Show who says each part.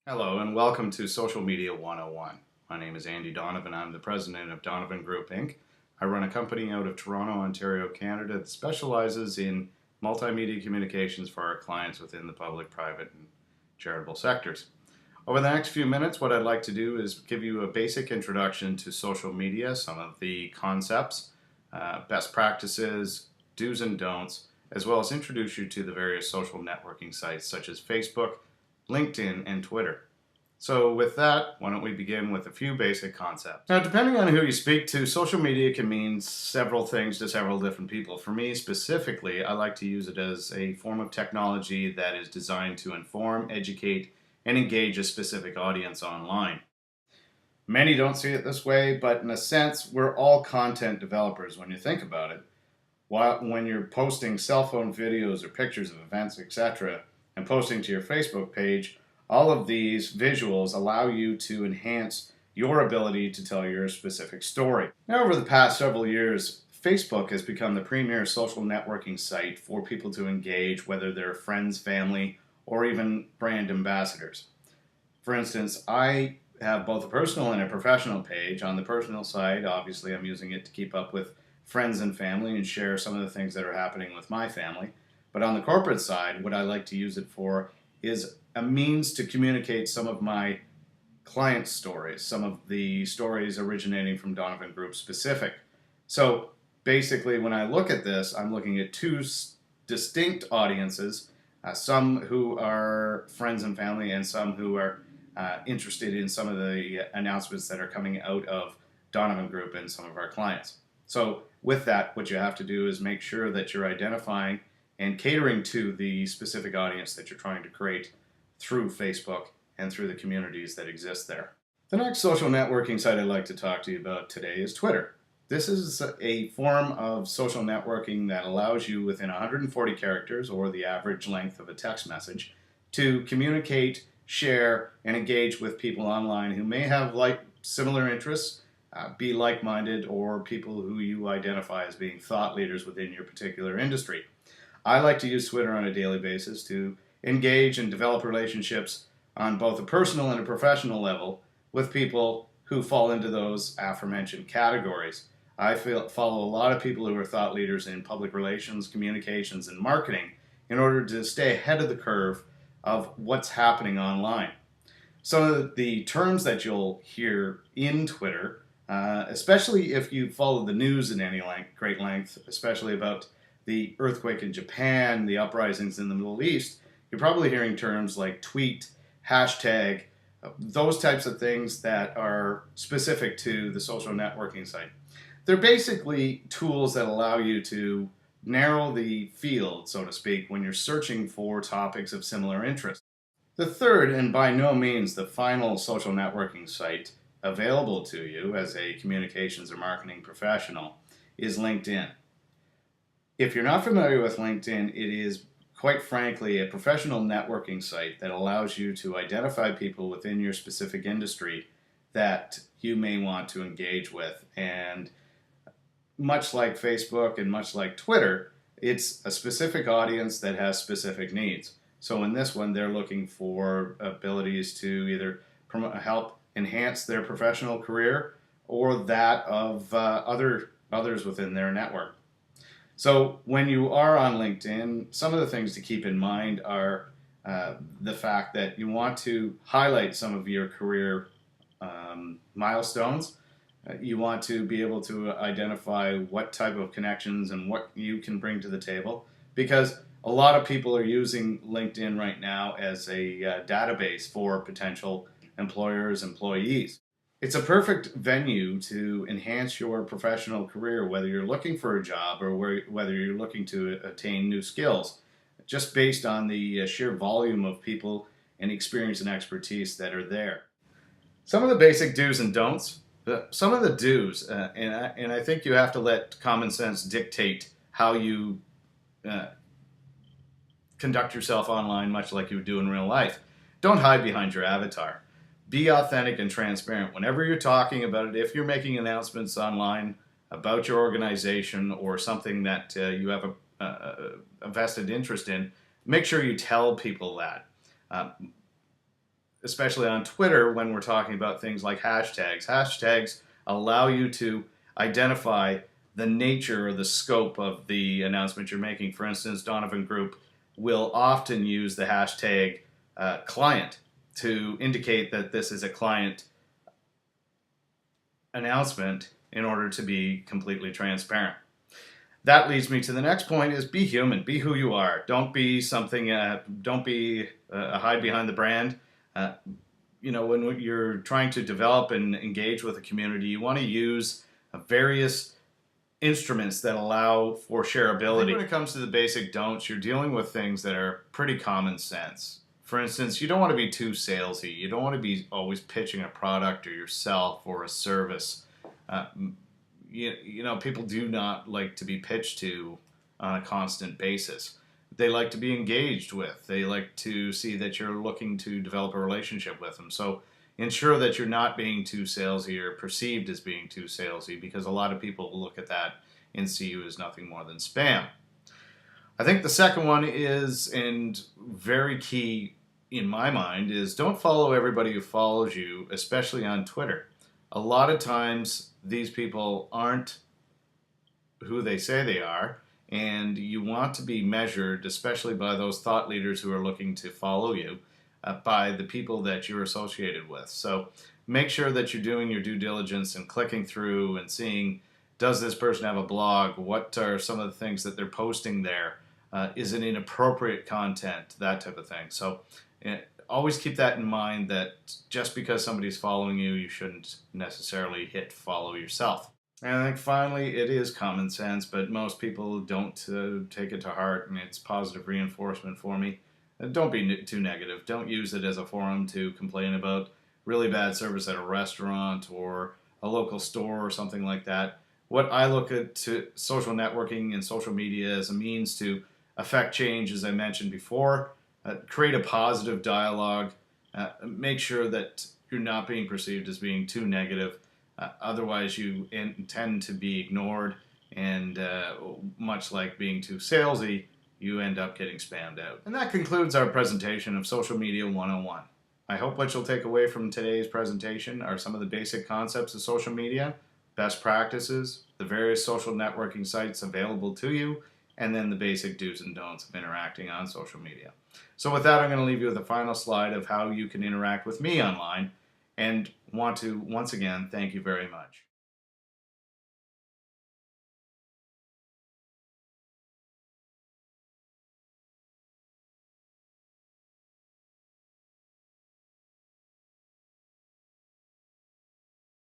Speaker 1: Hello and welcome to Social Media 101. My name is Andy Donovan. I'm the president of Donovan Group Inc. I run a company out of Toronto, Ontario, Canada that specializes in multimedia communications for our clients within the public, private, and charitable sectors. Over the next few minutes, what I'd like to do is give you a basic introduction to social media, some of the concepts, best practices, do's and don'ts, as well as introduce you to the various social networking sites such as Facebook, LinkedIn, and Twitter. So with that, why don't we begin with a few basic concepts. Now, depending on who you speak to, social media can mean several things to several different people. For me specifically, I like to use it as a form of technology that is designed to inform, educate, and engage a specific audience online. Many don't see it this way, but in a sense, we're all content developers when you think about it. When you're posting cell phone videos or pictures of events, etc., and posting to your Facebook page, all of these visuals allow you to enhance your ability to tell your specific story. Now, over the past several years, Facebook has become the premier social networking site for people to engage, whether they're friends, family, or even brand ambassadors. For instance, I have both a personal and a professional page. On the personal side, obviously, I'm using it to keep up with friends and family and share some of the things that are happening with my family. But on the corporate side, what I like to use it for is a means to communicate some of my client stories, some of the stories originating from Donovan Group specific. So basically, when I look at this, I'm looking at two distinct audiences, some who are friends and family and some who are interested in some of the announcements that are coming out of Donovan Group and some of our clients. So with that, what you have to do is make sure that you're identifying and catering to the specific audience that you're trying to create through Facebook and through the communities that exist there. The next social networking site I'd like to talk to you about today is Twitter. This is a form of social networking that allows you within 140 characters, or the average length of a text message, to communicate, share, and engage with people online who may have similar interests, be like-minded, or people who you identify as being thought leaders within your particular industry. I like to use Twitter on a daily basis to engage and develop relationships on both a personal and a professional level with people who fall into those aforementioned categories. I follow a lot of people who are thought leaders in public relations, communications, and marketing in order to stay ahead of the curve of what's happening online. Some of the terms that you'll hear in Twitter, especially if you follow the news in any great length, especially about the earthquake in Japan, the uprisings in the Middle East, you're probably hearing terms like tweet, hashtag, those types of things that are specific to the social networking site. They're basically tools that allow you to narrow the field, so to speak, when you're searching for topics of similar interest. The third, and by no means the final social networking site available to you as a communications or marketing professional, is LinkedIn. If you're not familiar with LinkedIn, it is quite frankly a professional networking site that allows you to identify people within your specific industry that you may want to engage with. And much like Facebook and much like Twitter, it's a specific audience that has specific needs. So in this one, they're looking for abilities to either help enhance their professional career or that of others within their network. So when you are on LinkedIn, some of the things to keep in mind are the fact that you want to highlight some of your career milestones. You want to be able to identify what type of connections and what you can bring to the table, because a lot of people are using LinkedIn right now as a database for potential employers, employees. It's a perfect venue to enhance your professional career, whether you're looking for a job or whether you're looking to attain new skills, just based on the sheer volume of people and experience and expertise that are there. Some of the basic do's and don'ts. Some of the do's, and I think you have to let common sense dictate how you conduct yourself online, much like you would do in real life. Don't hide behind your avatar. Be authentic and transparent. Whenever you're talking about it, if you're making announcements online about your organization or something that you have a vested interest in, make sure you tell people that. especially on Twitter when we're talking about things like hashtags. Hashtags allow you to identify the nature or the scope of the announcement you're making. For instance, Donovan Group will often use the hashtag client to indicate that this is a client announcement in order to be completely transparent. That leads me to the next point: is be human, be who you are. Don't be something, don't be a hide behind the brand. Uh, when you're trying to develop and engage with a community, you want to use various instruments that allow for shareability. When it comes to the basic don'ts, you're dealing with things that are pretty common sense. For instance, you don't want to be too salesy. You don't want to be always pitching a product or yourself or a service. Uh, people do not like to be pitched to on a constant basis. They like to be engaged with. They like to see that you're looking to develop a relationship with them. So ensure that you're not being too salesy or perceived as being too salesy, because a lot of people will look at that and see you as nothing more than spam. I think the second one is, and very key in my mind, is don't follow everybody who follows you, especially on Twitter. A lot of times these people aren't who they say they are, and you want to be measured, especially by those thought leaders who are looking to follow you, by the people that you're associated with. So make sure that you're doing your due diligence and clicking through and seeing, does this person have a blog? What are some of the things that they're posting there? Is it inappropriate content? That type of thing. So always keep that in mind, that just because somebody's following you, you shouldn't necessarily hit follow yourself. And I think finally, it is common sense, but most people don't take it to heart, and it's positive reinforcement for me. Don't be too negative. Don't use it as a forum to complain about really bad service at a restaurant or a local store or something like that. What I look at to social networking and social media as a means to affect change, as I mentioned before, create a positive dialogue, make sure that you're not being perceived as being too negative. Otherwise, you tend to be ignored, and much like being too salesy, you end up getting spammed out. And that concludes our presentation of Social Media 101. I hope what you'll take away from today's presentation are some of the basic concepts of social media, best practices, the various social networking sites available to you, and then the basic do's and don'ts of interacting on social media. So with that, I'm going to leave you with a final slide of how you can interact with me online, and want to once again thank you very much.